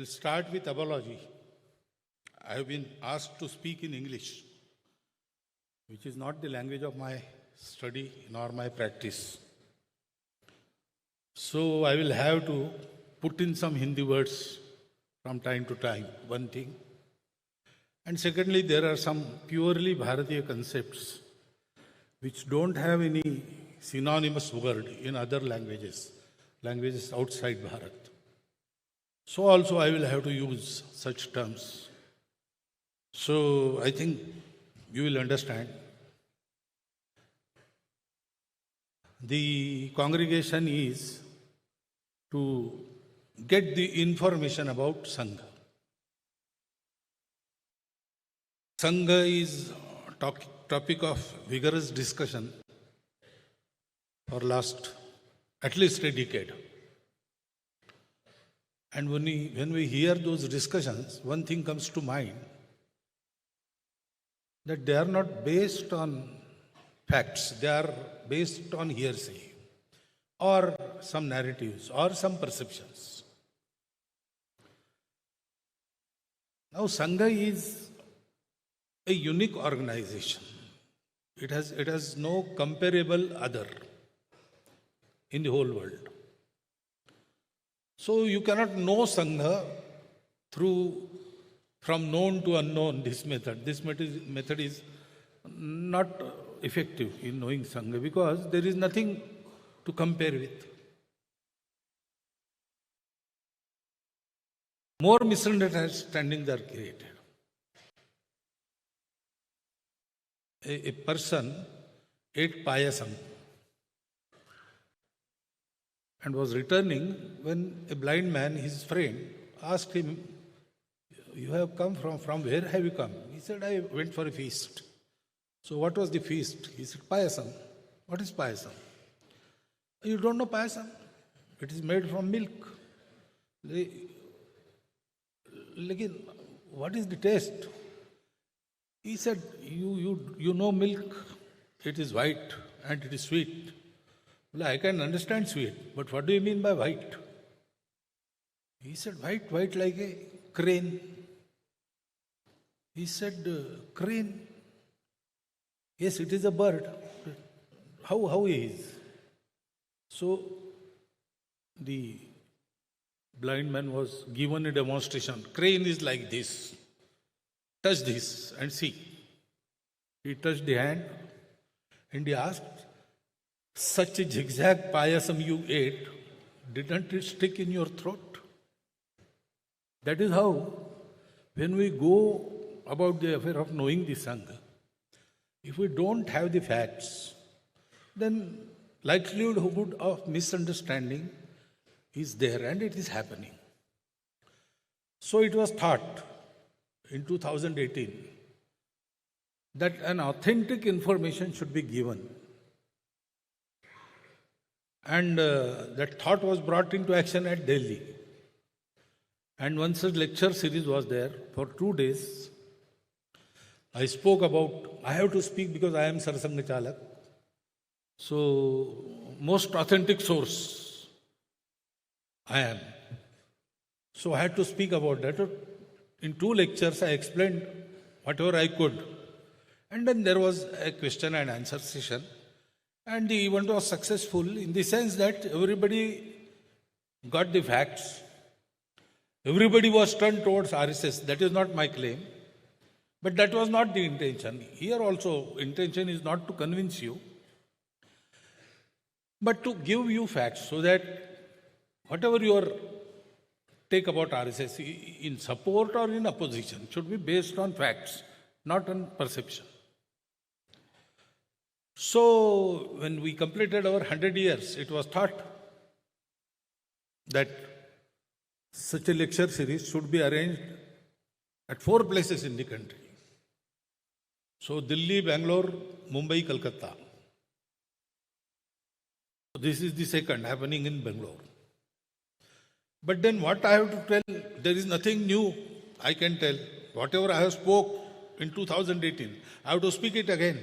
will start with apology. I have been asked to speak in English, which is not the language of my study nor my practice. So I will have to put in some Hindi words from time to time, one thing. And secondly, there are some purely Bharatiya concepts which don't have any synonymous word in other languages outside Bharat. So also I will have to use such terms. So I think you will understand. The congregation is to get the information about Sangha. Sangha is a topic of vigorous discussion for last at least a decade. And when we hear those discussions, one thing comes to mind, that they are not based on facts, they are based on hearsay or some narratives or some perceptions. Now, Sangha is a unique organization. It has no comparable other in the whole world. So you cannot know Sangha from known to unknown, this method. This method is not effective in knowing Sangha because there is nothing to compare with. More misunderstandings are created. A person ate payasam and was returning when a blind man, his friend, asked him, "You have come from where have you come?" He said, "I went for a feast." So what was the feast? He said, "Payasam." What is payasam? You don't know payasam? It is made from milk. Lekin, what is the taste? He said, you know milk, it is white and it is sweet. Well, I can understand sweet, but what do you mean by white? He said, white like a crane. He said, crane? Yes, it is a bird. How is? So, the blind man was given a demonstration. Crane is like this. Touch this and see. He touched the hand and he asked, "Such a zigzag payasam you ate, didn't it stick in your throat?" That is how, when we go about the affair of knowing the Sangha, if we don't have the facts, then likelihood of misunderstanding is there and it is happening. So it was thought in 2018 that an authentic information should be given. And that thought was brought into action at Delhi. And one such lecture series was there for 2 days. I spoke about, I have to speak because I am Sarsanga Chalak. So, most authentic source I am. So I had to speak about that. In 2 lectures, I explained whatever I could. And then there was a question and answer session. And the event was successful in the sense that everybody got the facts. Everybody was turned towards RSS. That is not my claim. But that was not the intention. Here also, intention is not to convince you, but to give you facts so that whatever your take about RSS in support or in opposition should be based on facts, not on perception. So, when we completed our 100 years, it was thought that such a lecture series should be arranged at 4 places in the country. So, Delhi, Bangalore, Mumbai, Kolkata. This is the second happening in Bangalore. But then what I have to tell, there is nothing new I can tell. Whatever I have spoke in 2018, I have to speak it again.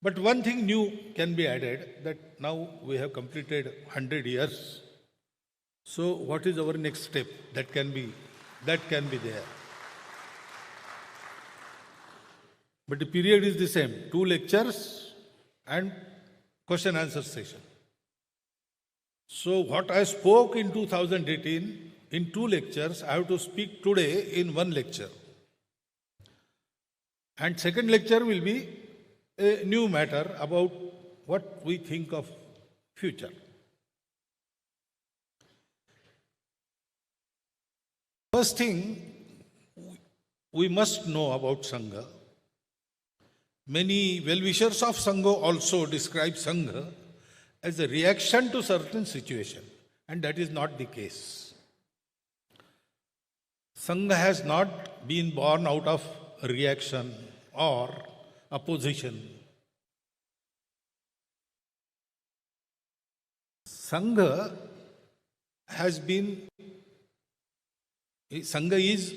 But one thing new can be added, that now we have completed 100 years So what is our next step? That can be there. But the period is the same. 2 lectures and question answer session. So what I spoke in 2018 in 2 lectures, I have to speak today in 1 lecture. And second lecture will be a new matter about what we think of future. First thing we must know about Sangha. Many well-wishers of Sangha also describe Sangha as a reaction to certain situation, and that is not the case. Sangha has not been born out of reaction or opposition. Sangha is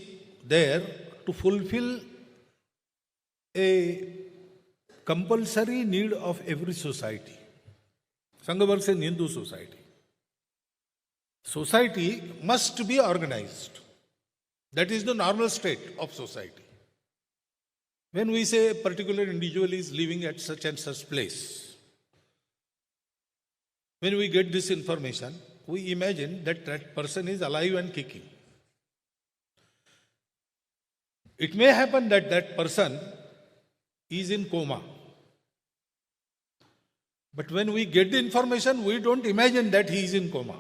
there to fulfill a compulsory need of every society. Sangha works in Hindu society. Society must be organized. That is the normal state of society. When we say a particular individual is living at such and such place, when we get this information, we imagine that that person is alive and kicking. It may happen that that person is in coma. But when we get the information, we don't imagine that he is in coma.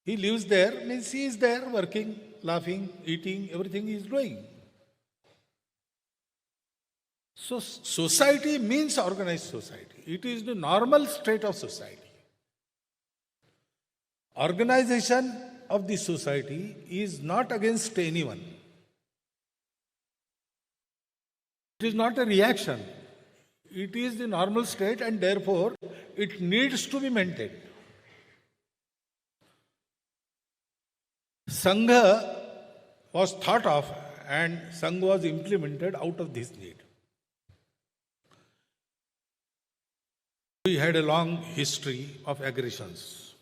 He lives there, means he is there working, laughing, eating, everything he is doing. So society means organized society. It is the normal state of society. Organization of the society is not against anyone. It is not a reaction. It is the normal state and therefore it needs to be maintained. Sangha was thought of and Sangha was implemented out of this need. We had a long history of aggressions.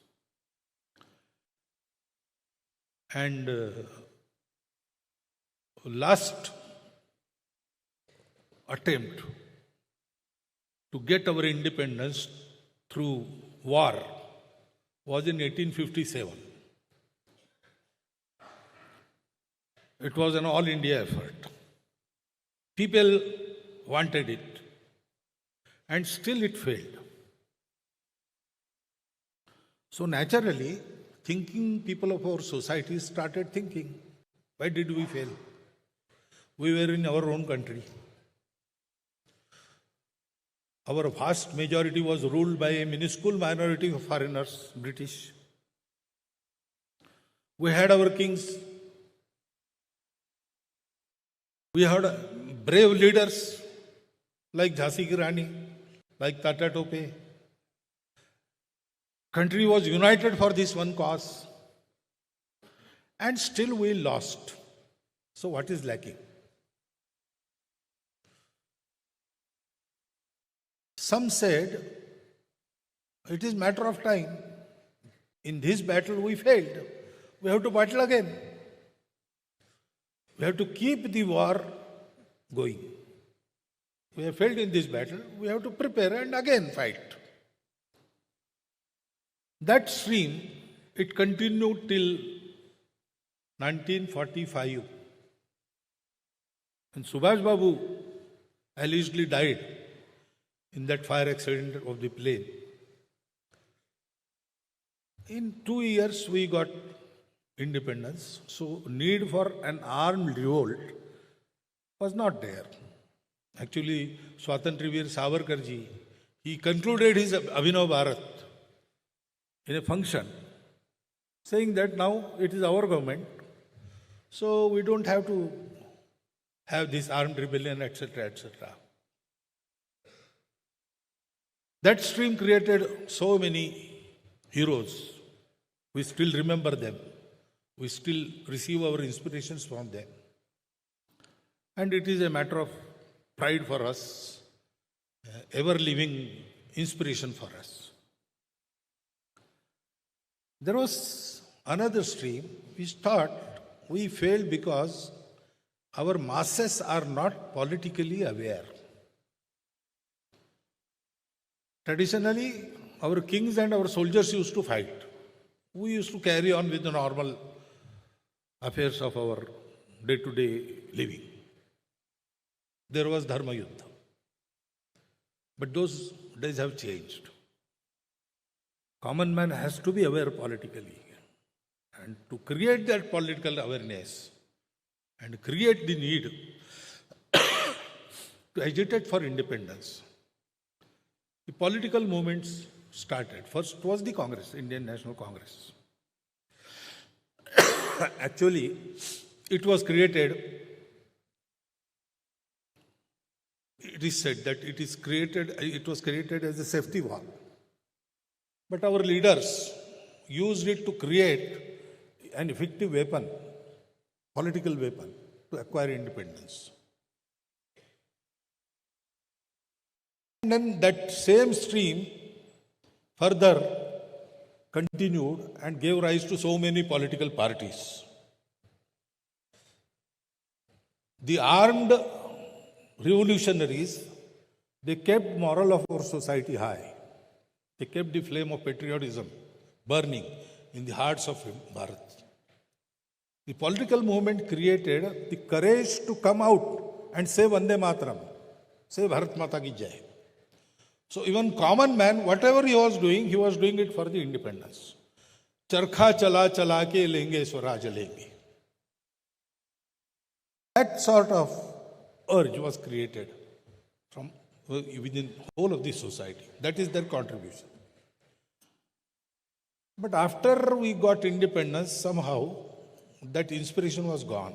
And last attempt to get our independence through war was in 1857. It was an all India effort. People wanted it, and still it failed. So naturally, thinking people of our society started thinking, why did we fail? We were in our own country. Our vast majority was ruled by a minuscule minority of foreigners, British. We had our kings. We had brave leaders like Jhansi Ki Rani, like Tata Tope. Country was united for this one cause. And still we lost. So what is lacking? Some said, it is matter of time. In this battle we failed. We have to battle again. We have to keep the war going. We have failed in this battle. We have to prepare and again fight. That stream, it continued till 1945. And Subhash Babu allegedly died in that fire accident of the plane. In 2 years we got independence, so need for an armed revolt was not there. Actually, Swatantrya Savarkarji, he concluded his Abhinav Bharat in a function, saying that now it is our government, so we don't have to have this armed rebellion, etc., etc. That stream created so many heroes. We still remember them. We still receive our inspirations from them. And it is a matter of pride for us, ever living inspiration for us. There was another stream which thought we failed because our masses are not politically aware. Traditionally, our kings and our soldiers used to fight. We used to carry on with the normal affairs of our day-to-day living. There was Dharma Yuddha. But those days have changed. Common man has to be aware politically. And to create that political awareness and create the need to agitate for independence, the political movements started. First was the Congress, Indian National Congress. Actually, it was created, it is said that it was created as a safety valve. But our leaders used it to create an effective weapon, political weapon, to acquire independence. And then that same stream further continued and gave rise to so many political parties. The armed revolutionaries, they kept moral of our society high. They kept the flame of patriotism burning in the hearts of Bharat. The political movement created the courage to come out and say Vande Mataram, say Bharat Mata ki Jai. So even common man, whatever he was doing it for the independence. Charkha chala chala ke lenge swaraj lenge. That sort of urge was created from within whole of the society. That is their contribution. But after we got independence, somehow that inspiration was gone.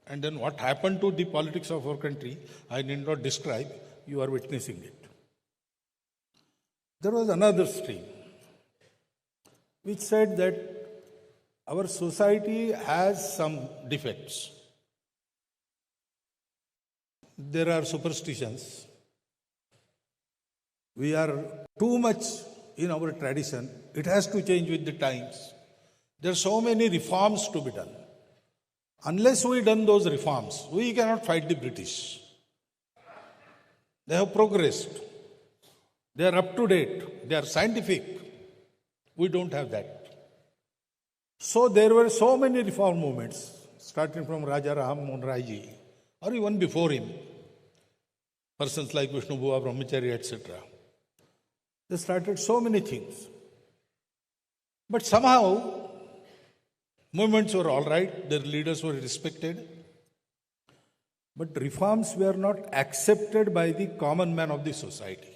And then what happened to the politics of our country, I need not describe, you are witnessing it. There was another stream which said that our society has some defects. There are superstitions. We are too much in our tradition. It has to change with the times. There are so many reforms to be done. Unless we done those reforms, we cannot fight the British. They have progressed. They are up to date. They are scientific. We don't have that. So there were so many reform movements, starting from Raja Ram Mohan Rai ji, or even before him. Persons like Vishnu Bhuva, Brahmachari, etc. They started so many things. But somehow, movements were all right, their leaders were respected. But reforms were not accepted by the common man of the society.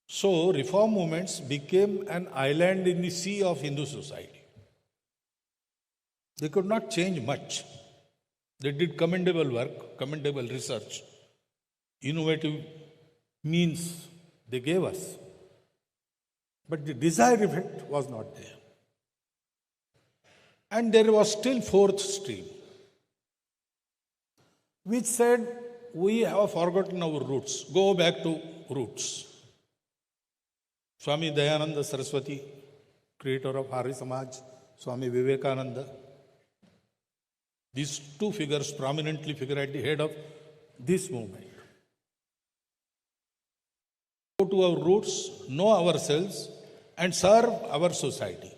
So, reform movements became an island in the sea of Hindu society. They could not change much. They did commendable work, commendable research, innovative means they gave us. But the desired effect was not there. And there was still fourth stream, which said, we have forgotten our roots. Go back to roots. Swami Dayananda Saraswati, creator of Arya Samaj, Swami Vivekananda. These two figures prominently figure at the head of this movement. Go to our roots, know ourselves, and serve our society.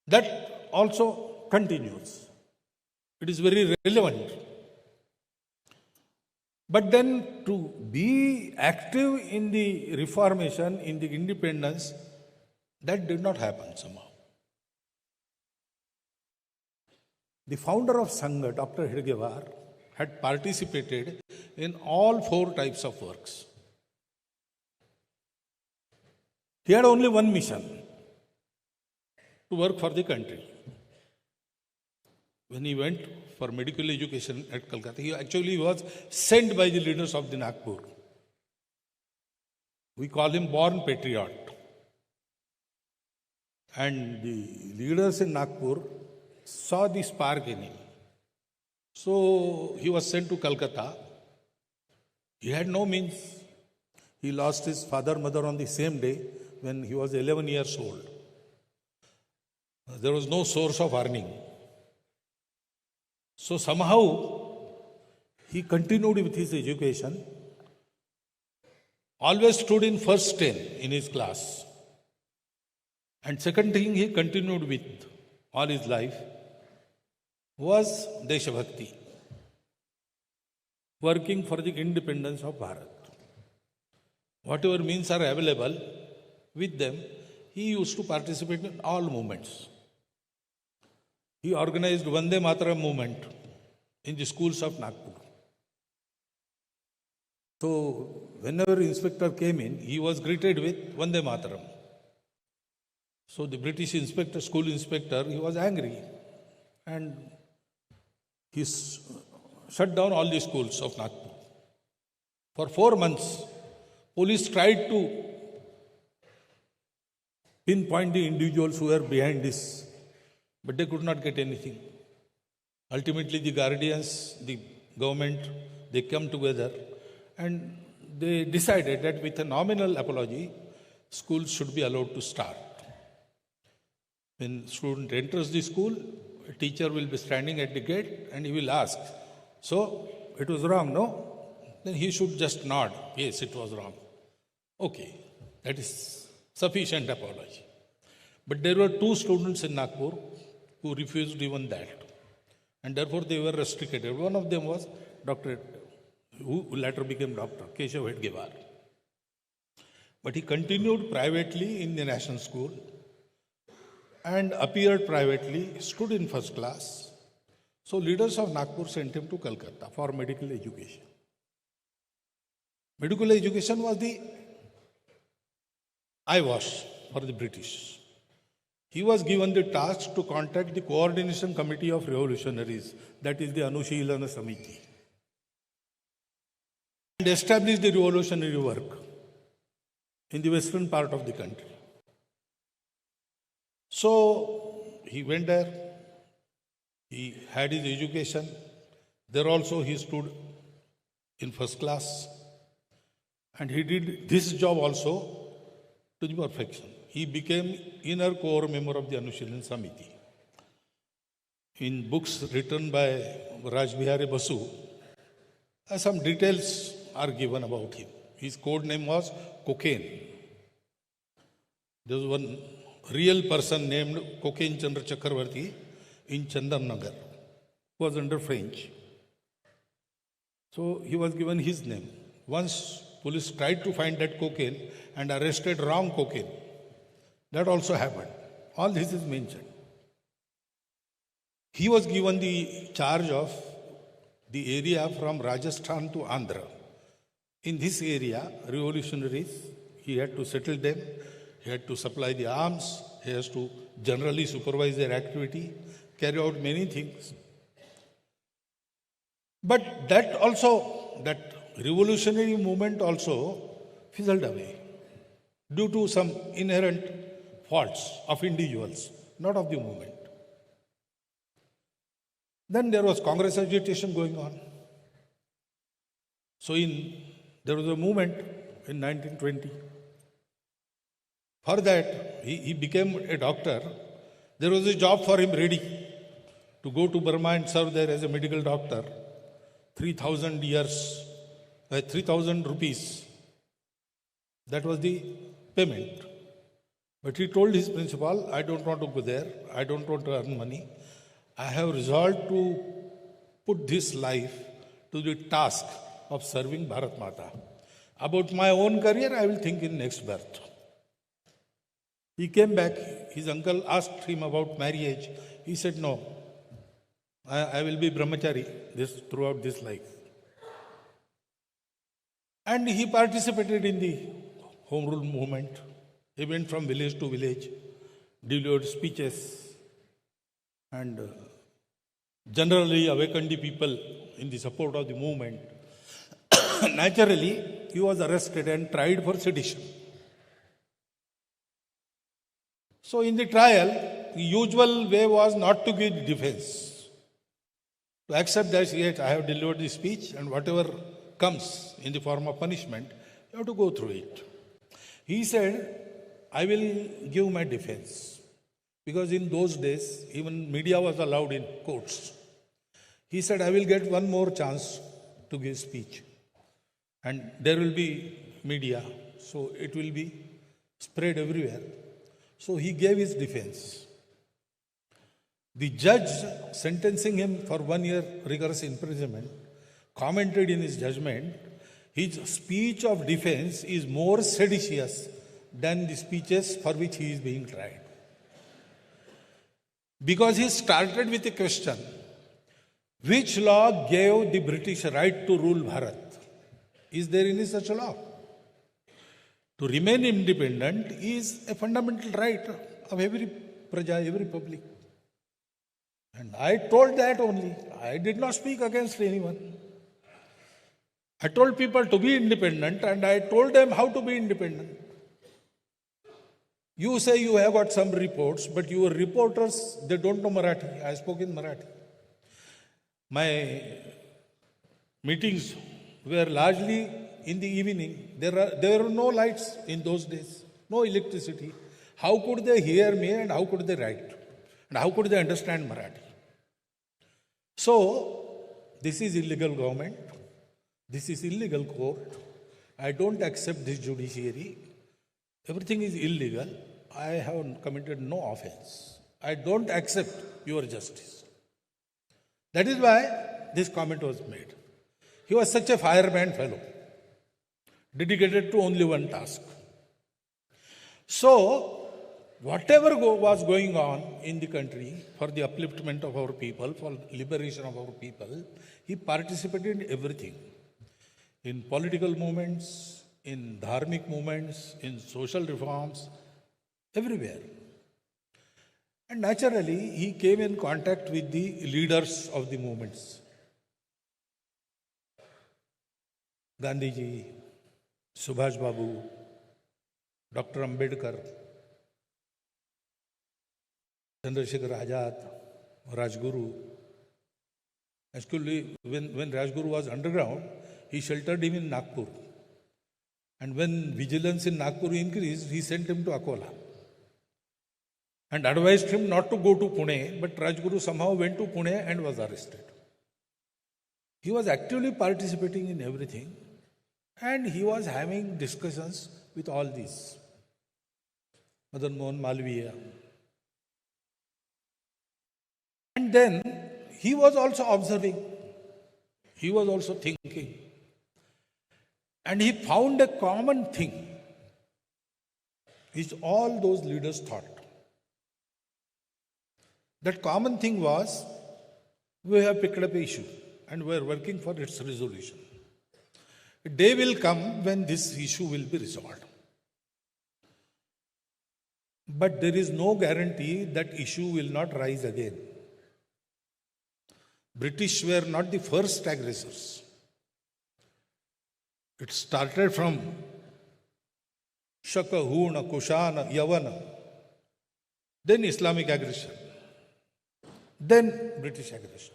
That also continues. It is very relevant. But then to be active in the reformation, in the independence, that did not happen somehow. The founder of Sangha, Dr. Hedgewar, had participated in all four types of works. He had only one mission, to work for the country. When he went for medical education at Calcutta, he actually was sent by the leaders of the Nagpur. We call him born patriot. And the leaders in Nagpur saw the spark in him. So he was sent to Calcutta. He had no means. He lost his father, mother on the same day when he was 11 years old. There was no source of earning. So somehow he continued with his education, always stood in first 10 in his class. And second thing he continued with all his life was Deshabhakti, working for the independence of Bharat. Whatever means are available with them, he used to participate in all movements. He organized Vande Mataram movement in the schools of Nagpur. So whenever inspector came in, he was greeted with Vande Mataram. So the British inspector, school inspector, he was angry and he shut down all the schools of Nagpur. For 4 months, police tried to pinpoint the individuals who were behind this, but they could not get anything. Ultimately, the guardians, the government, they come together and they decided that with a nominal apology, schools should be allowed to start. When student enters the school, a teacher will be standing at the gate and he will ask, so it was wrong, no? Then he should just nod, yes, it was wrong. Okay, that is sufficient apology. But there were 2 students in Nagpur who refused even that. And therefore they were restricted. One of them was Dr. who later became Dr. Keshav Hedgewar. But he continued privately in the national school and appeared privately, stood in first class. So leaders of Nagpur sent him to Calcutta for medical education. Medical education was the eyewash for the British. He was given the task to contact the Coordination Committee of Revolutionaries, that is the Anushilana Samiti, and establish the revolutionary work in the western part of the country. So he went there, he had his education. There also he stood in first class, and he did this job also to the perfection. He became inner core member of the Anushilana Samiti. In books written by Rajbihari Basu, some details are given about him. His code name was Cocaine. There was one real person named Cocaine Chandra Chakravarti in Chandannagar, who was under French. So he was given his name. Once police tried to find that cocaine and arrested wrong cocaine. That also happened. All this is mentioned. He was given the charge of the area from Rajasthan to Andhra. In this area, revolutionaries, he had to settle them, he had to supply the arms, he has to generally supervise their activity, carry out many things. But that revolutionary movement also fizzled away due to some inherent faults of individuals, not of the movement. Then there was Congress agitation going on. So there was a movement in 1920. For that, he became a doctor. There was a job for him ready to go to Burma and serve there as a medical doctor. 3,000 rupees. That was the payment. But he told his principal, I don't want to go there. I don't want to earn money. I have resolved to put this life to the task of serving Bharat Mata. About my own career, I will think in next birth. He came back. His uncle asked him about marriage. He said, no, I will be brahmachari throughout this life. And he participated in the Home Rule movement. He went from village to village, delivered speeches, and generally awakened the people in the support of the movement. Naturally, he was arrested and tried for sedition. So in the trial, the usual way was not to give defense, to accept that, yes, I have delivered the speech and whatever comes in the form of punishment, You have to go through it. He said, I will give my defense. Because in those days, even media was allowed in courts. He said, I will get one more chance to give speech. And there will be media, so it will be spread everywhere. So he gave his defense. The judge sentencing him for 1 year rigorous imprisonment commented in his judgment, his speech of defense is more seditious than the speeches for which he is being tried. Because he started with a question, which law gave the British right to rule Bharat? Is there any such law? To remain independent is a fundamental right of every praja, every public. And I told that only. I did not speak against anyone. I told people to be independent and I told them how to be independent. You say you have got some reports, but your reporters, they don't know Marathi. I spoke in Marathi. My meetings were largely in the evening. There were no lights in those days, no electricity. How could they hear me and how could they write? And how could they understand Marathi? So, this is illegal government. This is illegal court. I don't accept this judiciary. Everything is illegal. I have committed no offense. I don't accept your justice. That is why this comment was made. He was such a fireman fellow, dedicated to only one task. So, whatever was going on in the country for the upliftment of our people, for liberation of our people, he participated in everything. In political movements, in dharmic movements, in social reforms, everywhere. And naturally, he came in contact with the leaders of the movements. Gandhiji, Subhash Babu, Dr. Ambedkar, Chandrasekhar Azad, Rajguru. Actually, when Rajguru was underground, he sheltered him in Nagpur. And when vigilance in Nagpur increased, he sent him to Akola and advised him not to go to Pune, but Rajguru somehow went to Pune and was arrested. He was actively participating in everything and he was having discussions with all these. Madan Mohan Malviya. And then he was also observing, he was also thinking. And he found a common thing which all those leaders thought. That common thing was, we have picked up an issue and we are working for its resolution. A day will come when this issue will be resolved. But there is no guarantee that issue will not rise again. British were not the first aggressors. It started from Shaka, Huna, Kushana, Yavana, then Islamic aggression, then British aggression.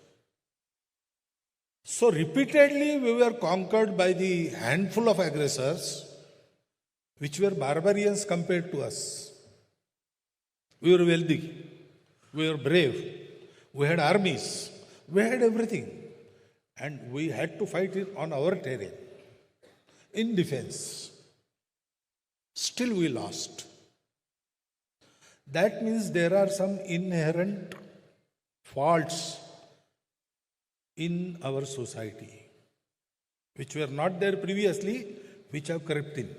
So repeatedly we were conquered by the handful of aggressors which were barbarians compared to us. We were wealthy, we were brave, we had armies, we had everything, and we had to fight it on our terrain. In defense. Still we lost. That means there are some inherent faults in our society which were not there previously, which have crept in.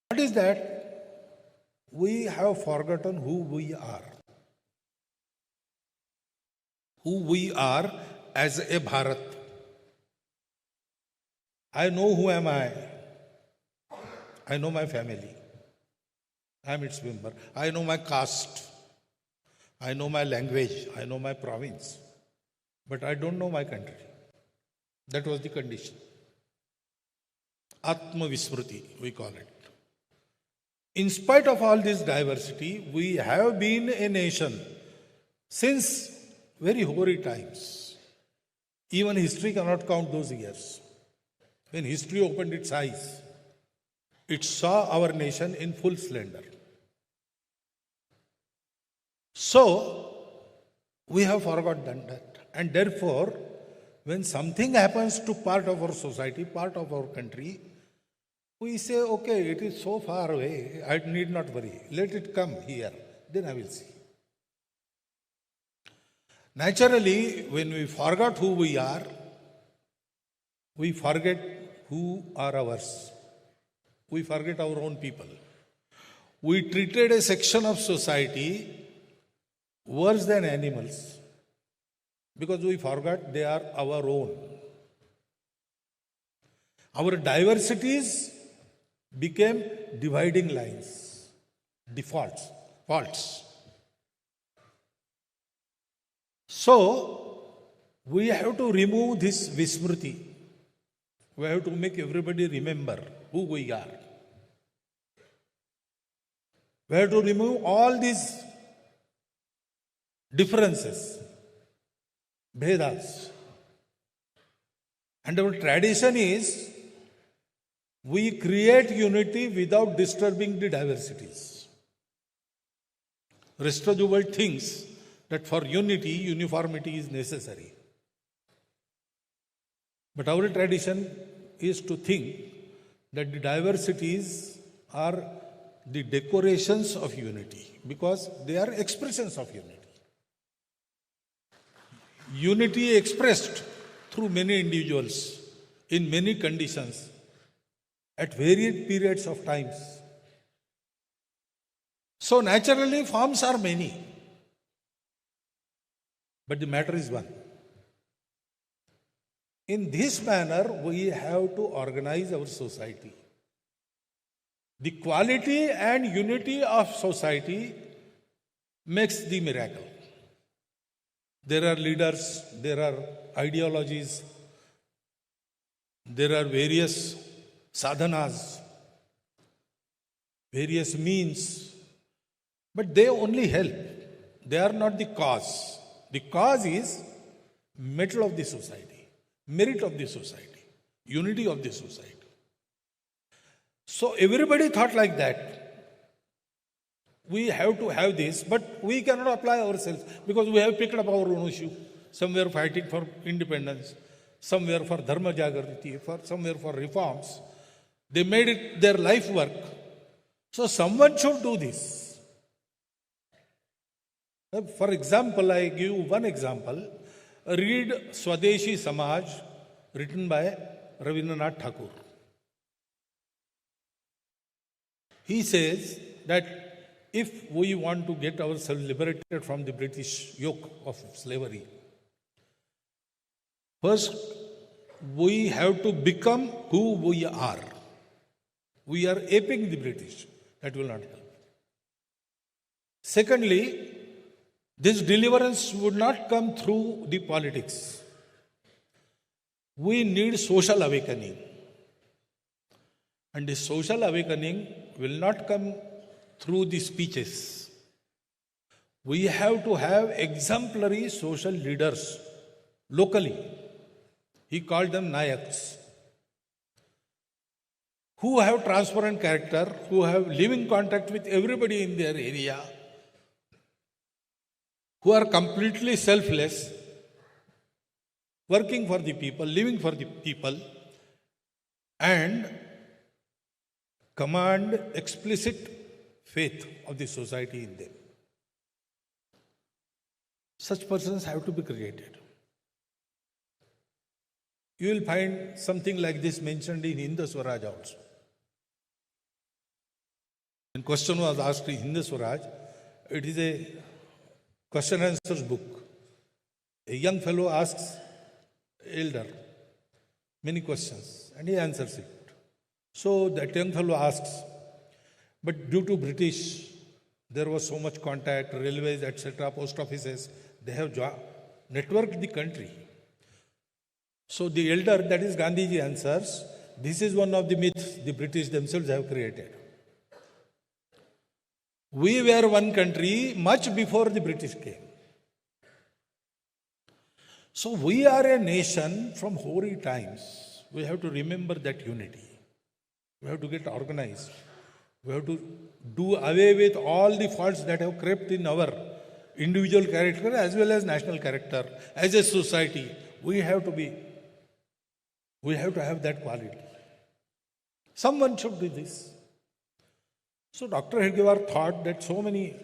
What is that? We have forgotten who we are. Who we are as a Bharat. I know who am I. I know my family. I am its member. I know my caste. I know my language. I know my province. But I don't know my country. That was the condition. Atma Vismriti, we call it. In spite of all this diversity, we have been a nation since very hoary times. Even history cannot count those years. when history opened its eyes, it saw our nation in full splendor. So, we have forgotten that. And therefore, when something happens to part of our society, part of our country, we say, okay, it is so far away, I need not worry. Let it come here, then I will see. Naturally, when we forgot who we are, we forget who are ours. We forget our own people. We treated a section of society worse than animals because we forgot they are our own. Our diversities became dividing lines, defaults, faults. So, we have to remove this vismruti. We have to make everybody remember who we are. We have to remove all these differences, bhedas. And our tradition is, we create unity without disturbing the diversities. Rest of the world thinks that for unity, uniformity is necessary. But our tradition is to think that the diversities are the decorations of unity because they are expressions of unity. Unity expressed through many individuals in many conditions at varied periods of times. So naturally forms are many, but the matter is one. In this manner, we have to organize our society. The quality and unity of society makes the miracle. There are leaders, there are ideologies, there are various sadhanas, various means, but they only help. They are not the cause. The cause is metal of the society, merit of the society, unity of the society. So everybody thought like that. We have to have this, but we cannot apply ourselves because we have picked up our own issue. Some were fighting for independence, some were for dharma jagriti, some were for reforms. They made it their life work. So someone should do this. For example, I give you one example. Read Swadeshi Samaj, written by Rabindranath Tagore. He says that if we want to get ourselves liberated from the British yoke of slavery, first we have to become who we are. We are aping the British. That will not help. Secondly, this deliverance would not come through the politics. We need social awakening. And the social awakening will not come through the speeches. We have to have exemplary social leaders locally. He called them Nayaks, who have transparent character, who have living contact with everybody in their area, who are completely selfless, working for the people, living for the people, and command explicit faith of the society in them. Such persons have to be created. You will find something like this mentioned in Hindu Swaraj also. When question was asked in Hindu Swaraj, it is a question and answers book. A young fellow asks elder many questions and he answers it. So that young fellow asks, but due to British, there was so much contact, railways, etc., post offices, they have networked the country. So the elder, that is Gandhiji, answers, this is one of the myths the British themselves have created. We were one country much before the British came. So we are a nation from hoary times. we have to remember that unity. We have to get organized. We have to do away with all the faults that have crept in our individual character as well as national character. As a society, we have to have that quality. Someone should do this. So Dr. Hedgewar thought that so many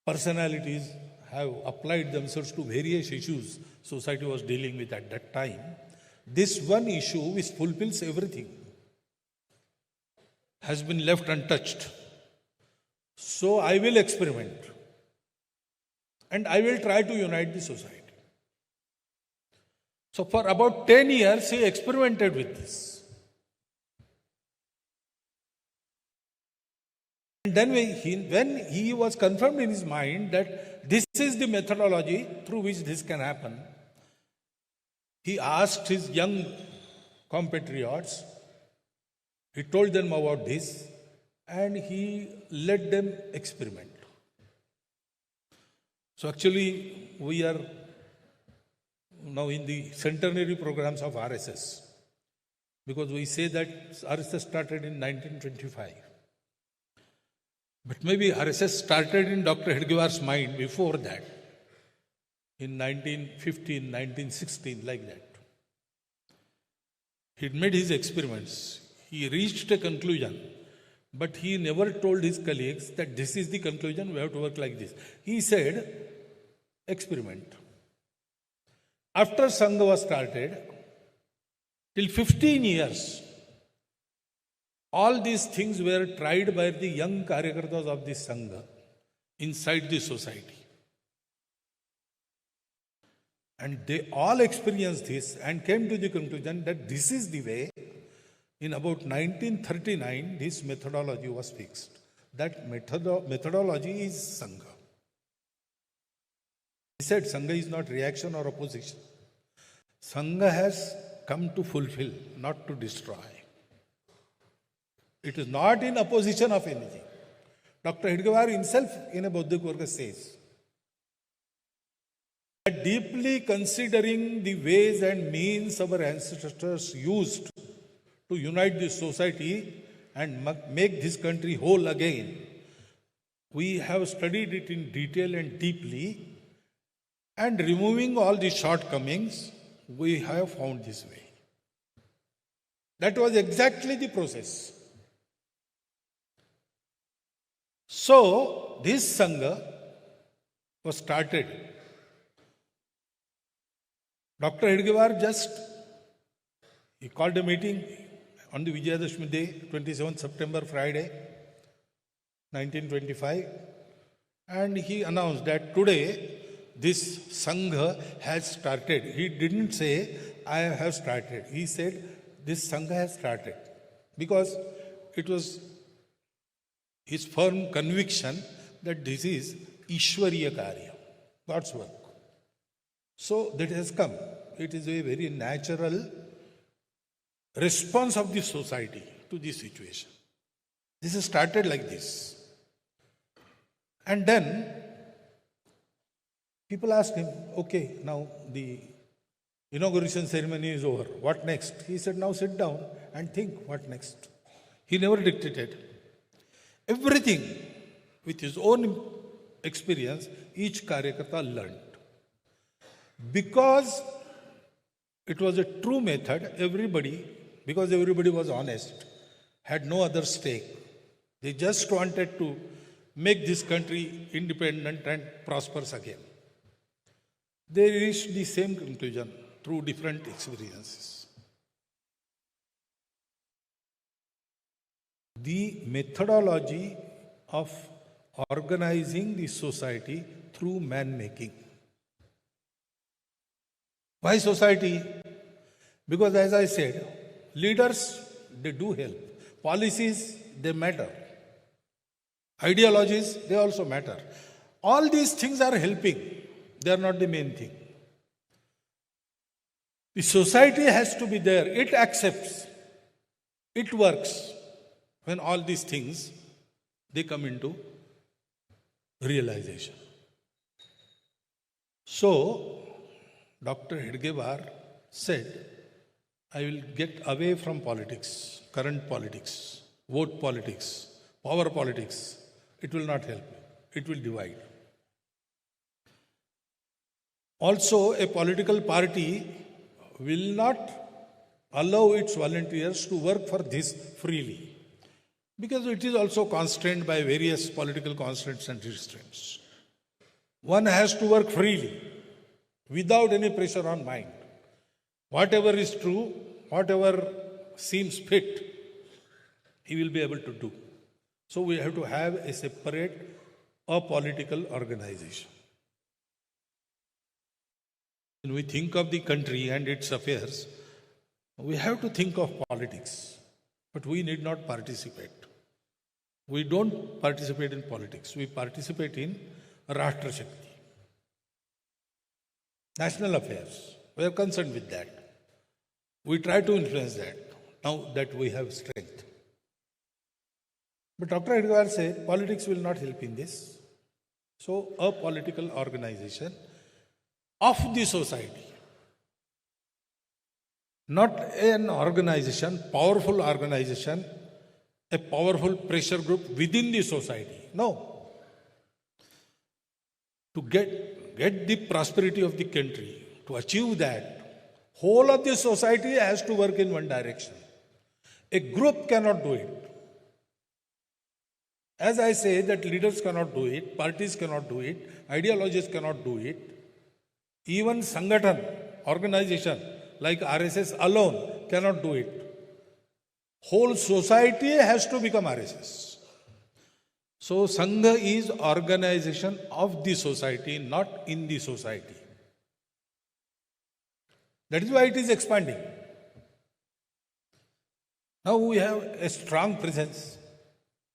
personalities have applied themselves to various issues society was dealing with at that time. This one issue which fulfills everything has been left untouched. So I will experiment and I will try to unite the society. So for about 10 years he experimented with this. And then when he was confirmed in his mind that this is the methodology through which this can happen, he asked his young compatriots, he told them about this, and he let them experiment. So actually, we are now in the centenary programs of RSS, because we say that RSS started in 1925. But maybe RSS started in Dr. Hedgewar's mind before that, in 1915, 1916, like that. He made his experiments. He reached a conclusion, but he never told his colleagues that this is the conclusion, we have to work like this. He said, experiment. After Sangha was started, till 15 years, all these things were tried by the young Karyakartas of this Sangha inside the society. And they all experienced this and came to the conclusion that this is the way. In about 1939, this methodology was fixed. That methodology is Sangha. He said Sangha is not reaction or opposition. Sangha has come to fulfill, not to destroy. It is not in opposition of anything. Dr. Hedgewar himself in a Bauddhic Varga says that deeply considering the ways and means our ancestors used to unite this society and make this country whole again, we have studied it in detail and deeply, and removing all the shortcomings, we have found this way. That was exactly the process. So, this Sangha was started. Dr. Hedgewar he called a meeting on the Vijayadashmi day, 27th September, Friday, 1925, and he announced that today this Sangha has started. He didn't say, I have started. He said, this Sangha has started. Because it was his firm conviction that this is Ishwariya Karya, God's work. So that has come. It is a very natural response of the society to this situation. This has started like this. And then people asked him, okay, now the inauguration ceremony is over. What next? He said, now sit down and think what next. He never dictated. Everything with his own experience, each Karyakarta learned. Because it was a true method, because everybody was honest, had no other stake. They just wanted to make this country independent and prosperous again. They reached the same conclusion through different experiences. The methodology of organizing the society through man-making. Why society? Because as I said, leaders, they do help. Policies, they matter. Ideologies, they also matter. All these things are helping. They are not the main thing. The society has to be there. It accepts. It works. When all these things, they come into realization. So, Dr. Hedgewar said I will get away from politics, current politics, vote politics, power politics. It will not help me. It will divide. Also, a political party will not allow its volunteers to work for this freely, because it is also constrained by various political constraints and restraints. One has to work freely, without any pressure on mind. Whatever is true, whatever seems fit, he will be able to do. So we have to have a separate, apolitical organization. When we think of the country and its affairs, we have to think of politics, but we need not participate. We don't participate in politics. We participate in Rashtra Shakti, national affairs. We are concerned with that. We try to influence that, now that we have strength. But Dr. Edgar said, politics will not help in this. So, a political organization of the society. Not an organization, powerful organization, a powerful pressure group within the society. No. To get the prosperity of the country, to achieve that, whole of the society has to work in one direction. A group cannot do it. As I say that leaders cannot do it, parties cannot do it, ideologies cannot do it. Even Sangathan, organization like RSS alone cannot do it. Whole society has to become RSS. So Sangha is organization of the society, not in the society. That is why it is expanding. Now we have a strong presence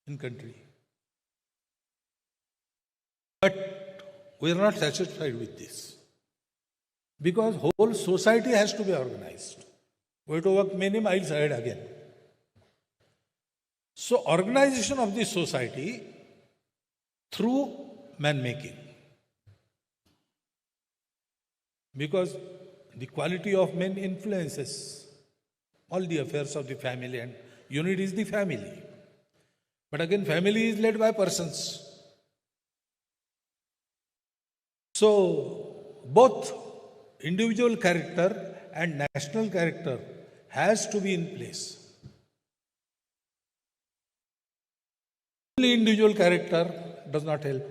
in country. But we are not satisfied with this. Because whole society has to be organized. We have to work many miles ahead again. So organization of the society through man-making. Because the quality of men influences all the affairs of the family, and unit is the family. But again, family is led by persons. So, both individual character and national character has to be in place. Only individual character does not help.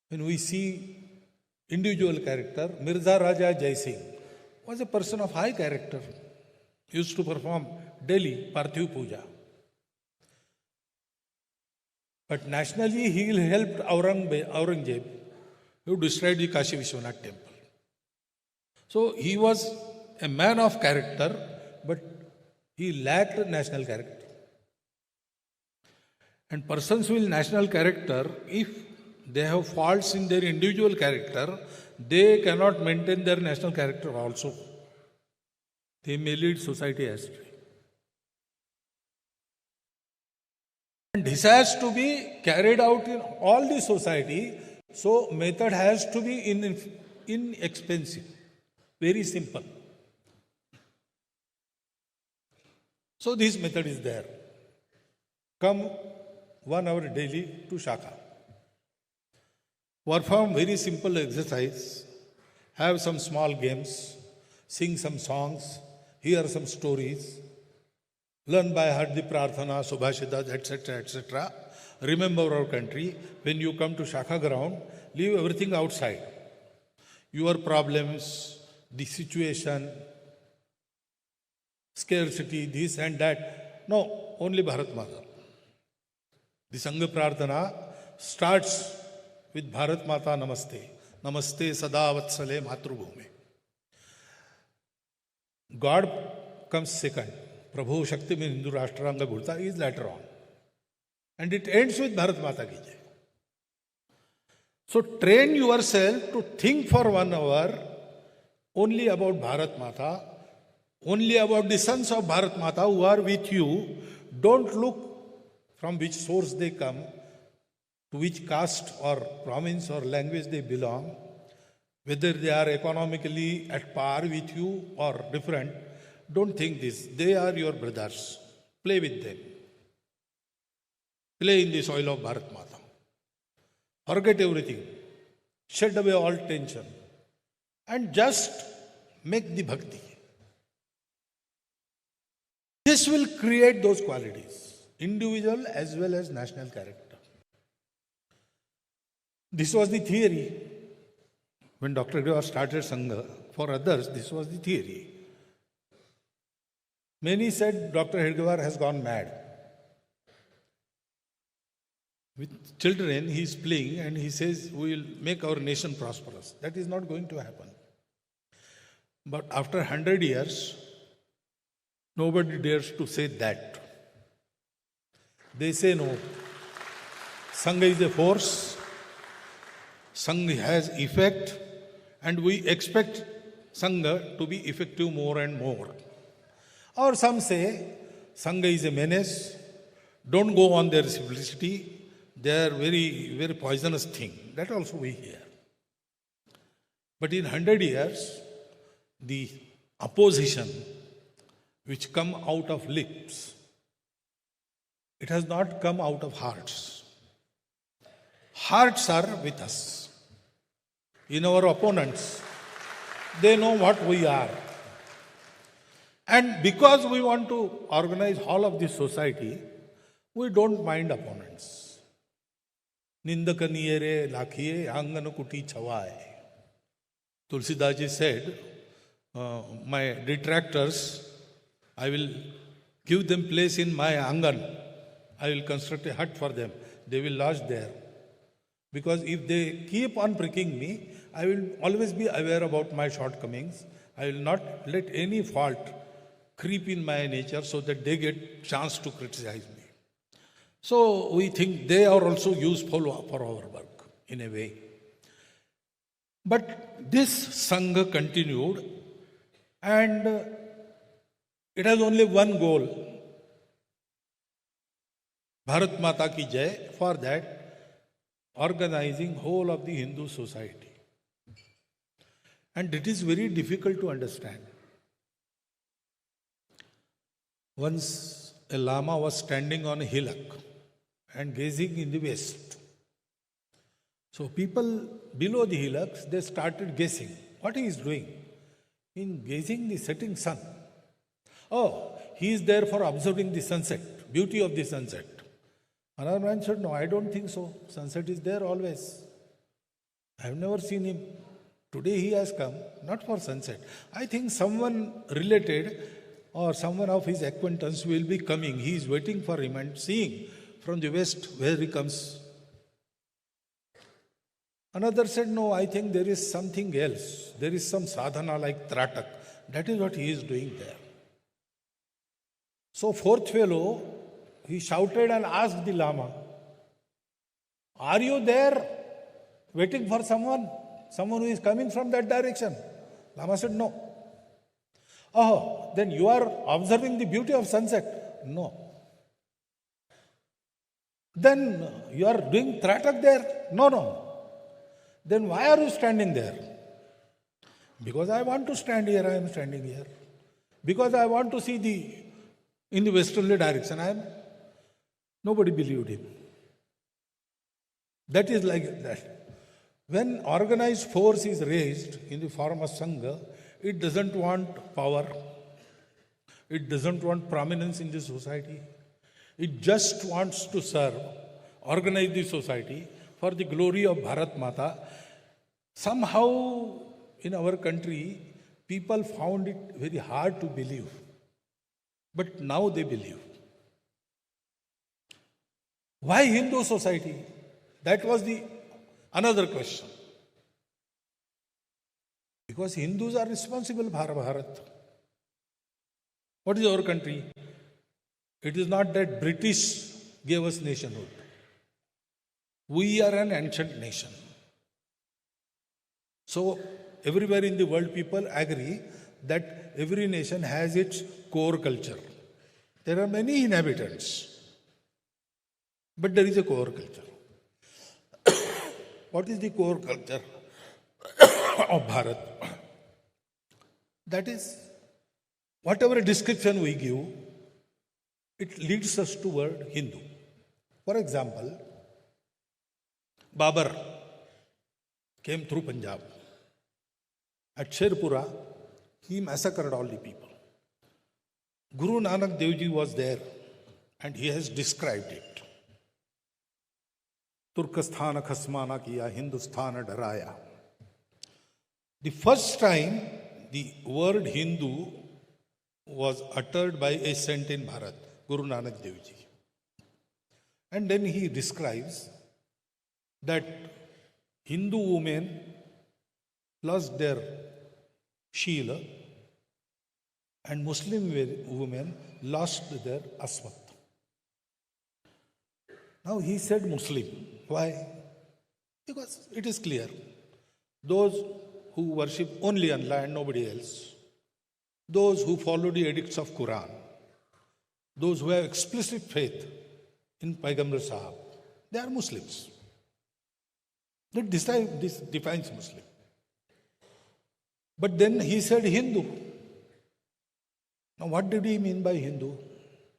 When we see individual character, Mirza Raja Jai Singh was a person of high character. He used to perform daily Parthiv Puja. But nationally, he helped Aurangzeb, who destroyed the Kashi Vishwanath temple. So he was a man of character, but he lacked national character. And persons with national character, if they have faults in their individual character, they cannot maintain their national character also. They may lead society astray. And this has to be carried out in all the society. So method has to be inexpensive, very simple. So this method is there. Come 1 hour daily to Shaka. Perform very simple exercise, have some small games, sing some songs, hear some stories, learn by heart the prarthana, subhashitas, etc., etc. Remember our country. When you come to Shaka ground, leave everything outside. Your problems, the situation, scarcity, this and that. No, only Bharat Mata. The Sangha Prarthana starts with Bharat Mata Namaste. Namaste Sada Vatsale Matrubhume. God comes second. Prabhu Shakti mein Hindu Rashtranga Gurta is later on. And it ends with Bharat Mata Ki Jai. So train yourself to think for 1 hour only about Bharat Mata, only about the sons of Bharat Mata who are with you. Don't look from which source they come, to which caste or province or language they belong. Whether they are economically at par with you or different, don't think this. They are your brothers. Play with them. Play in the soil of Bharat Mata. Forget everything. Shed away all tension. And just make the bhakti. This will create those qualities, individual as well as national character. This was the theory. When Dr. Hedgewar started Sangha, for others, this was the theory. Many said Dr. Hedgewar has gone mad. With children, he is playing and he says, we will make our nation prosperous. That is not going to happen. But after 100 years, nobody dares to say that. They say no. Sangha is a force. Sangha has effect. And we expect Sangha to be effective more and more. Or some say, Sangha is a menace. Don't go on their simplicity. They are very, very poisonous thing. That also we hear. But in 100 years, the opposition which come out of lips, it has not come out of hearts. Hearts are with us. In our opponents, they know what we are. And because we want to organize all of this society, we don't mind opponents. Nindakaniyere lakhiye angan kuti chhawaye. Tulsidaji said, my detractors, I will give them place in my angan. I will construct a hut for them. They will lodge there. Because if they keep on pricking me, I will always be aware about my shortcomings. I will not let any fault creep in my nature so that they get chance to criticize me. So we think they are also useful for our work in a way. But this Sangha continued and it has only one goal. Bharat Mata ki Jai, for that, organizing whole of the Hindu society. And it is very difficult to understand. Once a Lama was standing on a hillock and gazing in the west. So people below the hillocks, they started guessing what he is doing in gazing the setting sun. Oh, he is there for observing the sunset, beauty of the sunset. Another man said, no, I don't think so. Sunset is there always. I have never seen him. Today he has come, not for sunset. I think someone related or someone of his acquaintance will be coming. He is waiting for him and seeing from the west where he comes. Another said, no, I think there is something else. There is some sadhana like Tratak. That is what he is doing there. So fourth fellow, he shouted and asked the Lama, are you there waiting for someone? Someone who is coming from that direction? Lama said, no. Oh, then you are observing the beauty of sunset? No. Then you are doing Tratak there? No, no. Then why are you standing there? Because I want to stand here, I am standing here. Because I want to see in the westerly direction, nobody believed him. That is like that. When organized force is raised in the form of Sangha, it doesn't want power. It doesn't want prominence in the society. It just wants to serve, organize the society for the glory of Bharat Mata. Somehow in our country, people found it very hard to believe. But now they believe. Why Hindu society? That was another question. Because Hindus are responsible for Bharat. What is our country? It is not that British gave us nationhood. We are an ancient nation. So everywhere in the world people agree that every nation has its core culture. There are many inhabitants, but there is a core culture. What is the core culture? of Bharat. That is, whatever description we give, it leads us toward Hindu. For example, Babar came through Punjab. At Sherpura, he massacred all the people. Guru Nanak Dev Ji was there and he has described it. Turkesthana khasmana kiya, Hindusthana daraya. The first time the word Hindu was uttered by a saint in Bharat, Guru Nanak Dev Ji. And then he describes that Hindu women lost their Sheila and Muslim women lost their Aswat. Now he said Muslim. Why? Because it is clear. Those who worship only Allah and nobody else, those who follow the edicts of Quran, those who have explicit faith in Paigambar Sahab, they are Muslims. This defines Muslim. But then he said Hindu. Now what did he mean by Hindu?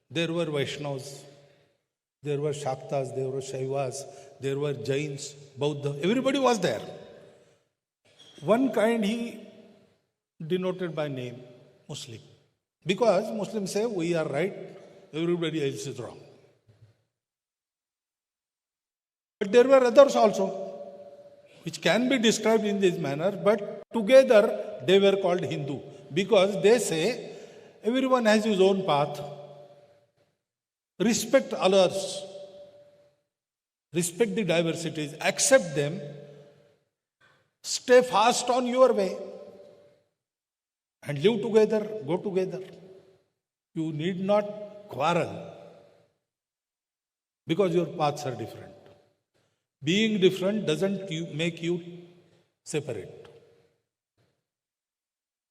There were Vaishnavas, there were Shaktas, there were Shaivas, there were Jains, Buddha, everybody was there. One kind he denoted by name, Muslim. Because Muslims say we are right, everybody else is wrong. But there were others also, which can be described in this manner, but together they were called Hindu. Because they say everyone has his own path. Respect others. Respect the diversities. Accept them. Stay fast on your way. And live together, go together. You need not quarrel. Because your paths are different. Being different doesn't make you separate.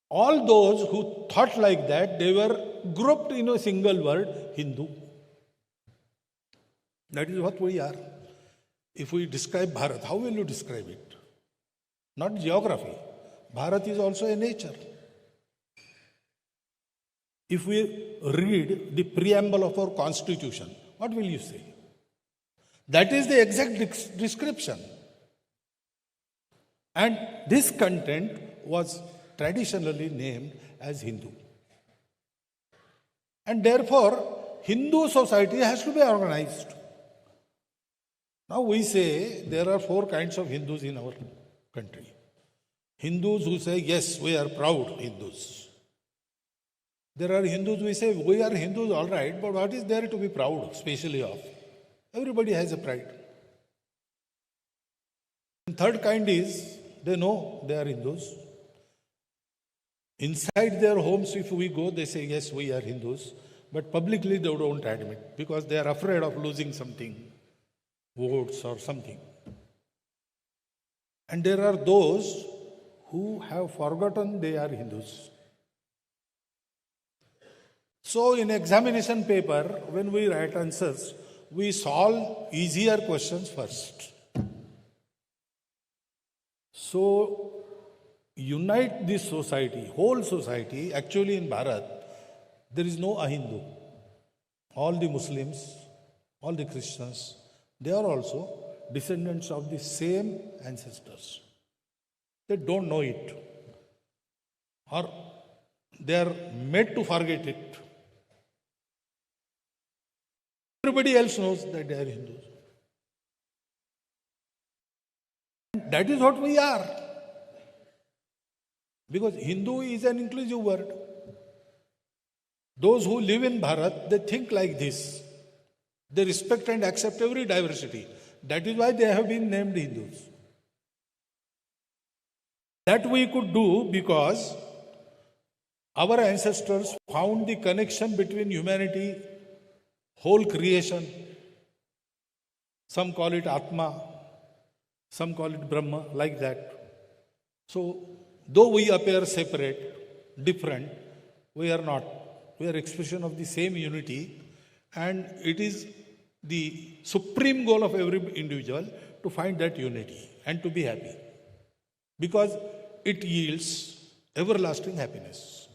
All those who thought like that, they were grouped in a single word, Hindu. That is what we are. If we describe Bharat, how will you describe it? Not geography. Bharat is also a nature. If we read the preamble of our constitution, what will you say? That is the exact description. And this content was traditionally named as Hindu. And therefore, Hindu society has to be organized. Now we say there are 4 kinds of Hindus in our country. Hindus who say, yes, we are proud Hindus. There are Hindus who say, we are Hindus, all right, but what is there to be proud, especially of? Everybody has a pride. And third kind is, they know they are Hindus. Inside their homes, if we go, they say, yes, we are Hindus. But publicly, they don't admit because they are afraid of losing something, votes or something. And there are those who have forgotten they are Hindus. So in examination paper, when we write answers, we solve easier questions first. So unite this society, whole society. Actually in Bharat, there is no Ahindu. All the Muslims, all the Christians, they are also descendants of the same ancestors. They don't know it. Or they are made to forget it. Everybody else knows that they are Hindus. That is what we are. Because Hindu is an inclusive word. Those who live in Bharat, they think like this. They respect and accept every diversity. That is why they have been named Hindus. That we could do because our ancestors found the connection between humanity, whole creation. Some call it Atma, some call it Brahma, like that. So, though we appear separate, different, we are not. We are expression of the same unity, and it is the supreme goal of every individual to find that unity and to be happy. Because it yields everlasting happiness.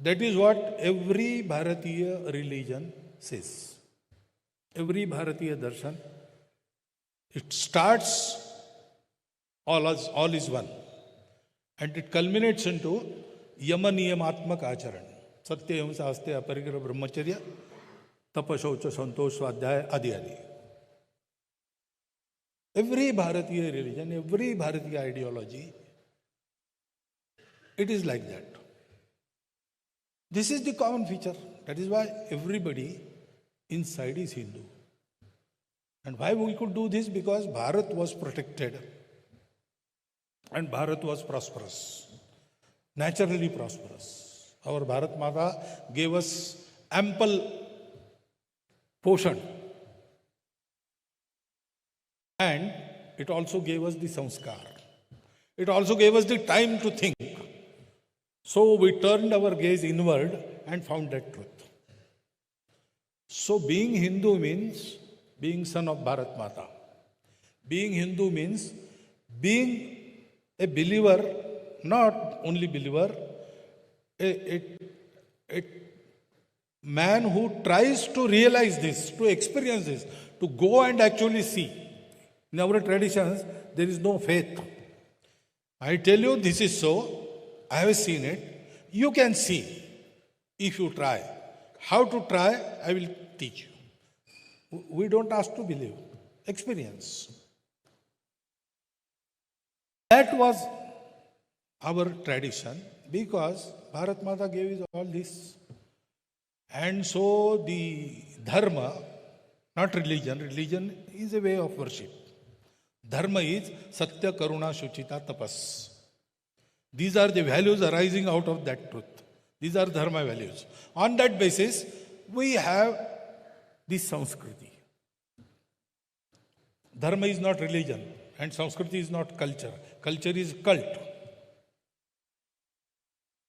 That is what every Bharatiya religion says. Every Bharatiya darshan, it starts all is one. And it culminates into yama niyamatmak acharan. Satya ahimsa aste aparigraha brahmacharya tapashaucha santosh swadhyaya adi adi. Every Bharatiya religion, every Bharatiya ideology, it is like that. This is the common feature. That is why everybody inside is Hindu. And why we could do this? Because Bharat was protected and Bharat was prosperous, naturally prosperous. Our Bharat Mata gave us ample portion. And it also gave us the sanskar. It also gave us the time to think. So we turned our gaze inward and found that truth. So being Hindu means being son of Bharat Mata. Being Hindu means being a believer, not only believer, a man who tries to realize this, to experience this, to go and actually see. In our traditions, there is no faith. I tell you this is so, I have seen it. You can see if you try. How to try, I will teach you. We don't ask to believe. Experience. That was our tradition because Bharat Mata gave us all this. And so the dharma, not religion, religion is a way of worship. Dharma is Satya, Karuna, Shuchita, Tapas. These are the values arising out of that truth. These are dharma values. On that basis, we have this Sanskriti. Dharma is not religion and Sanskriti is not culture. Culture is cult.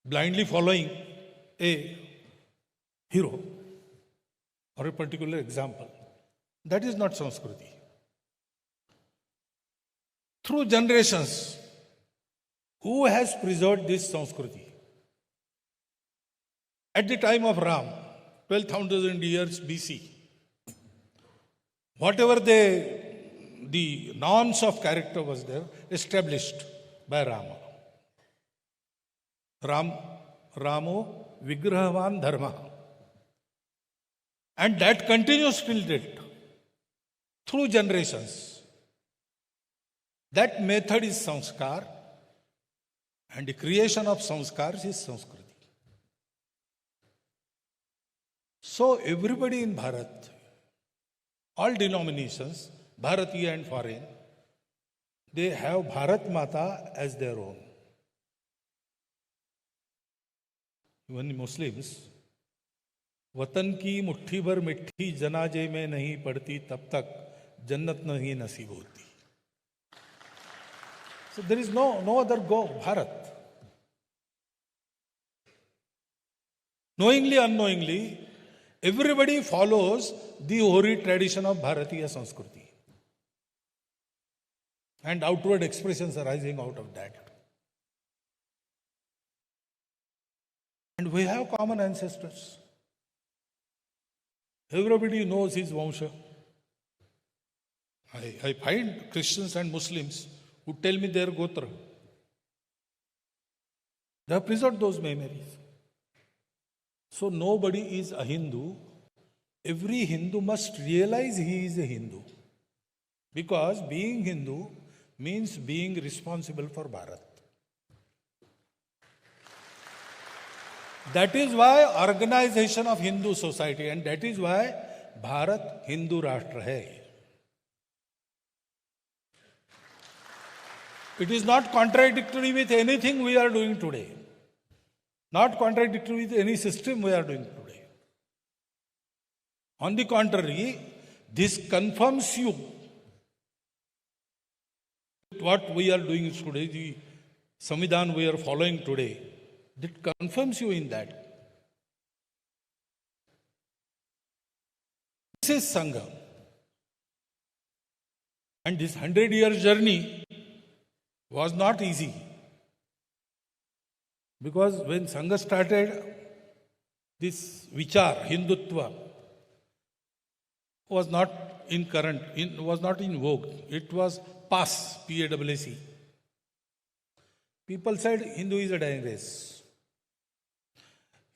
Blindly following a hero or a particular example. That is not Sanskriti. Through generations, who has preserved this Sanskriti? At the time of Ram, 12,000 years BC, whatever the norms of character was there, established by Rama. Ramo Vigrahavan Dharma. And that continues till date, through generations. That method is sanskar, and the creation of sanskars is Sanskriti. So everybody in Bharat, all denominations, Bharatiya and foreign, they have Bharat Mata as their own. Even the Muslims, वतन की मुट्ठी भर मिट्टी जनाजे में नहीं पड़ती तब तक जन्नत नहीं नसीब होती. So there is no other go, Bharat. Knowingly, unknowingly, everybody follows the hoary tradition of Bharatiya Sanskriti. And outward expressions arising out of that. And we have common ancestors. Everybody knows his Vansha. I find Christians and Muslims who tell me their Gotra. They have preserved those memories. So nobody is a Hindu. Every Hindu must realize he is a Hindu. Because being Hindu means being responsible for Bharat. That is why organization of Hindu society, and that is why Bharat Hindu Rashtra hai. It is not contradictory with anything we are doing today. Not contradictory with any system we are doing today. On the contrary, this confirms you. What we are doing today, the Samvidhan we are following today, that confirms you in that. This is Sangha. And this 100-year journey was not easy. Because when Sangha started, this vichar, Hindutva, was not in current, was not in vogue. It was PAS, P-A-S-S. People said Hindu is a dying race.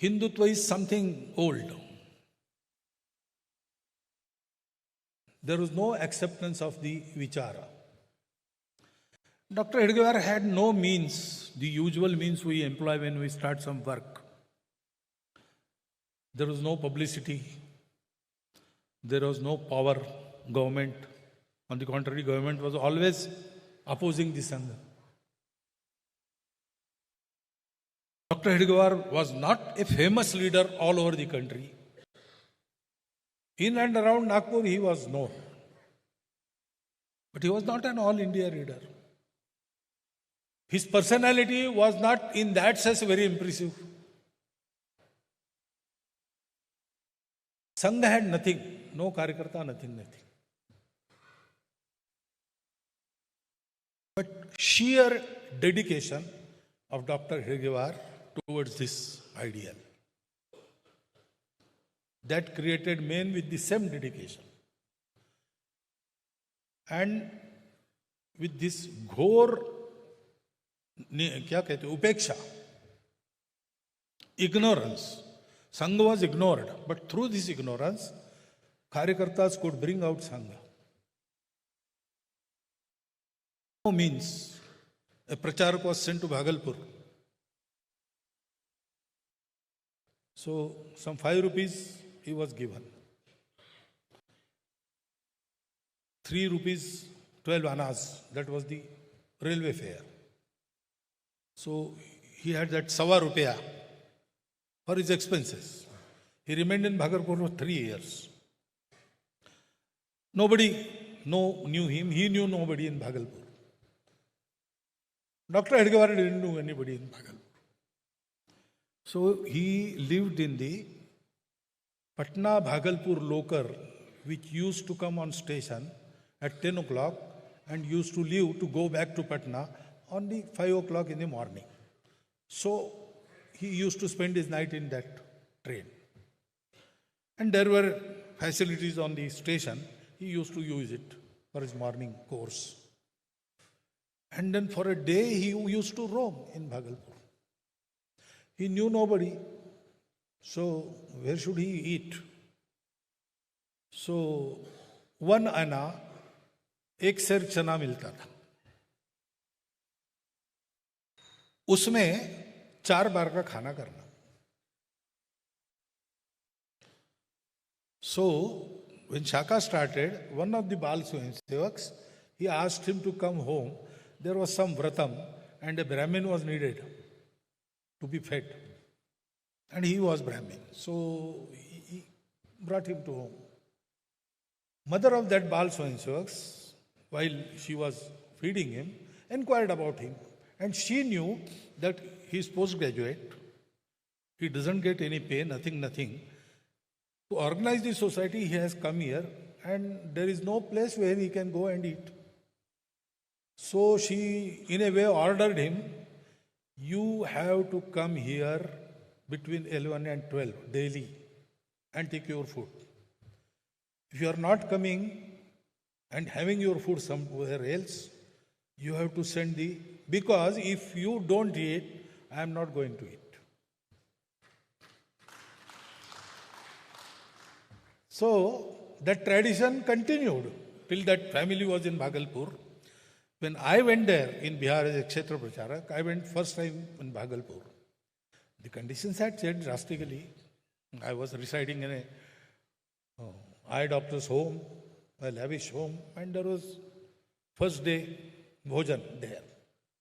Hindutva is something old. There was no acceptance of the vichara. Dr. Hedgewar had no means, the usual means we employ when we start some work. There was no publicity. There was no power, government. On the contrary, government was always opposing the Sangha. Dr. Hedgewar was not a famous leader all over the country. In and around Nagpur, he was known. But he was not an all India leader. His personality was not in that sense very impressive. Sangha had nothing, no Karyakarta, nothing. But sheer dedication of Dr. Hedgewar towards this ideal, that created men with the same dedication. And with this ghor, upeksha, ignorance. Sangha was ignored, but through this ignorance, Karyakartas could bring out Sangha. No means, a pracharak was sent to Bhagalpur. So, some 5 rupees he was given. 3 rupees, 12 annas, that was the railway fare. So, he had that sawa rupeya for his expenses. He remained in Bhagalpur for 3 years. Nobody knew him, he knew nobody in Bhagalpur. Dr. Hedgewar didn't know anybody in Bhagalpur. So he lived in the Patna Bhagalpur local, which used to come on station at 10 o'clock and used to leave to go back to Patna on the 5 o'clock in the morning. So he used to spend his night in that train. And there were facilities on the station. He used to use it for his morning course. And then for a day he used to roam in Bhagalpur. He knew nobody. So where should he eat? So 1 anna, 1 सेर चना मिलता था. उसमें 4 बार का खाना करना. So when Shaka started, one of the Bal Swayamsevaks, he asked him to come home. There was some vratam and a Brahmin was needed to be fed. And he was Brahmin. So he brought him to home. Mother of that Bal Swayamsevaks, while she was feeding him, inquired about him. And she knew that he is postgraduate. He doesn't get any pay, nothing. To organize the society, he has come here and there is no place where he can go and eat. So she, in a way, ordered him, you have to come here between 11 and 12 daily and take your food. If you are not coming and having your food somewhere else, you have to send because if you don't eat, I am not going to eat. So that tradition continued till that family was in Bhagalpur. When I went there in Bihar as a Kshetra Pracharak, I went first time in Bhagalpur. The conditions had changed drastically. I was residing in a eye doctor's home, a lavish home, and there was first day bhojan there.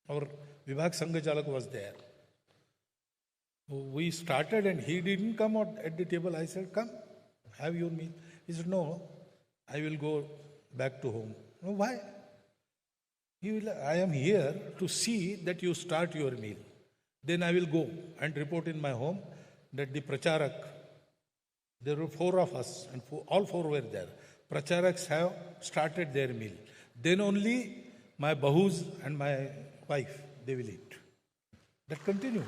Our Vibhag Sangha Chalak was there. We started and he didn't come out at the table. I said, come, have your meal. He said, no, I will go back to home. No, why? I am here to see that you start your meal. Then I will go and report in my home that the pracharak, there were 4 of us and all 4 were there. Pracharaks have started their meal. Then only my bahus and my wife, they will eat. That continued.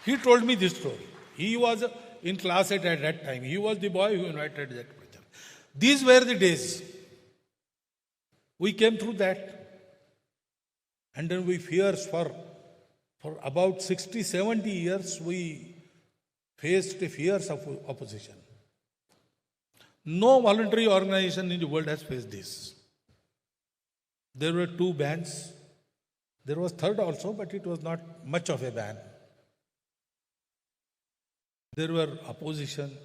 He told me this story. He was in class at that time. He was the boy who invited that preacher. These were the days. We came through that. And then we fears for about 60, 70 years, we faced the fears of opposition. No voluntary organization in the world has faced this. There were 2 bans. There was third also, but it was not much of a ban. There were opposition,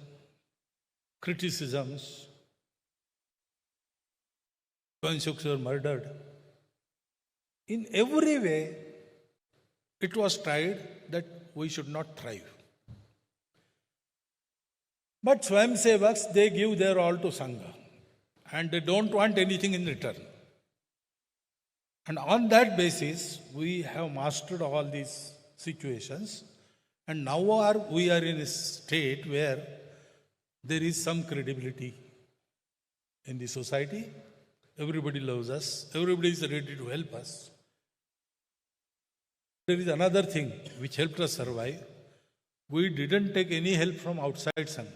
criticisms. Swayamsevaks were murdered. In every way, it was tried that we should not thrive. But Swayamsevaks, they give their all to Sangha. And they don't want anything in return. And on that basis, we have mastered all these situations. And now we are in a state where there is some credibility in the society. Everybody loves us. Everybody is ready to help us. There is another thing which helped us survive. We didn't take any help from outside Sangha.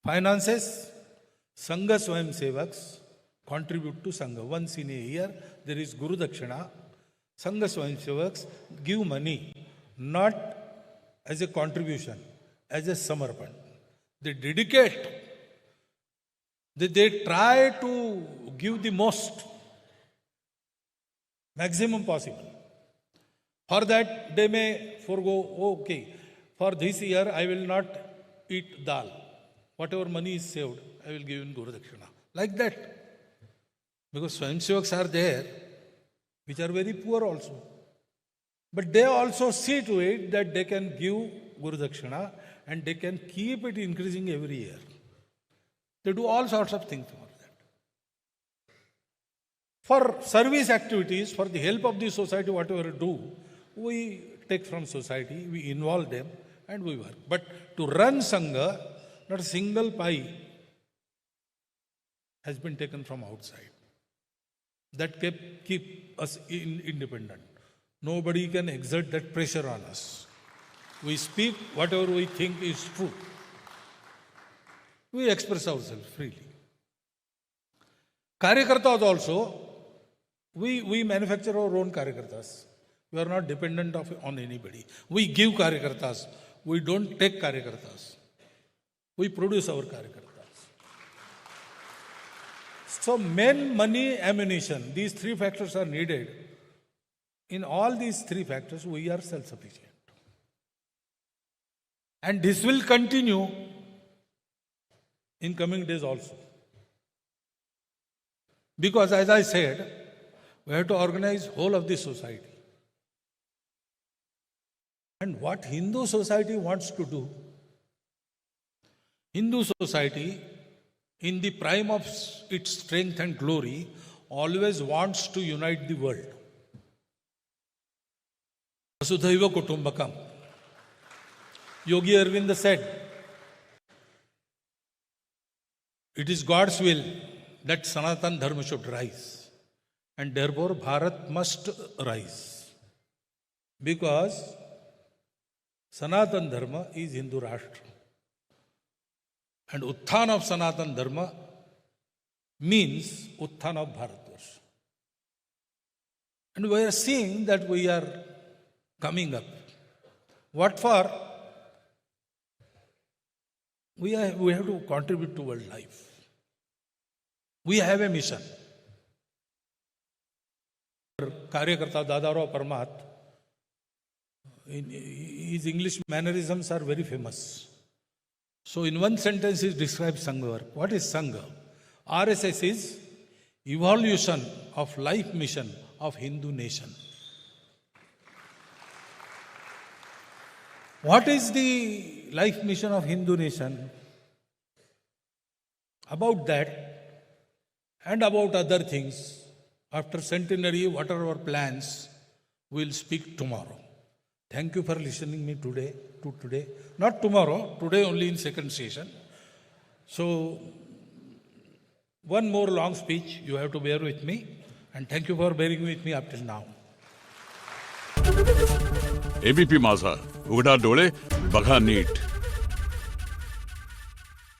Finances, Sangha Swayamsevaks contribute to Sangha. Once in a year, there is Guru Dakshina. Sangha Swayamsevaks give money, not as a contribution, as a samarpan. They dedicate. They try to give the most, maximum possible. For that, they may forego, okay, for this year I will not eat dal. Whatever money is saved, I will give in Guru Dakshina. Like that. Because Swayamsevaks are there, which are very poor also. But they also see to it that they can give Guru Dakshina and they can keep it increasing every year. They do all sorts of things for that. For service activities, for the help of the society, whatever we do, we take from society, we involve them, and we work. But to run Sangha, not a single pie has been taken from outside. That keep us independent. Nobody can exert that pressure on us. We speak whatever we think is true. We express ourselves freely. Karyakartas also, we manufacture our own Karyakartas. We are not dependent on anybody. We give Karyakartas. We don't take Karyakartas. We produce our Karyakartas. So men, money, ammunition, these 3 factors are needed. In all these 3 factors, we are self-sufficient. And this will continue in coming days also. Because as I said, we have to organize whole of the society. And what Hindu society wants to do, Hindu society, in the prime of its strength and glory, always wants to unite the world. Vasudhaiva Kutumbakam. Yogi Arvinda said, it is God's will that Sanatan Dharma should rise. And therefore Bharat must rise. Because Sanatan Dharma is Hindu Rashtra. And Utthan of Sanatan Dharma means Utthan of Bharatvarsha. And we are seeing that we are coming up. What for? We have to contribute to world life. We have a mission. Karyakarta Dadarao Parmat, his English mannerisms are very famous. So in one sentence he describes Sangha work. What is Sangha? RSS is evolution of life mission of Hindu nation. What is the life mission of Hindu nation? About that and about other things, after centenary, what are our plans, we'll speak tomorrow. Thank you for listening me today. Not tomorrow, today only in second session. So, one more long speech, you have to bear with me. And thank you for bearing with me up till now. ABP माझा, उघडा डोळे बघा NEET.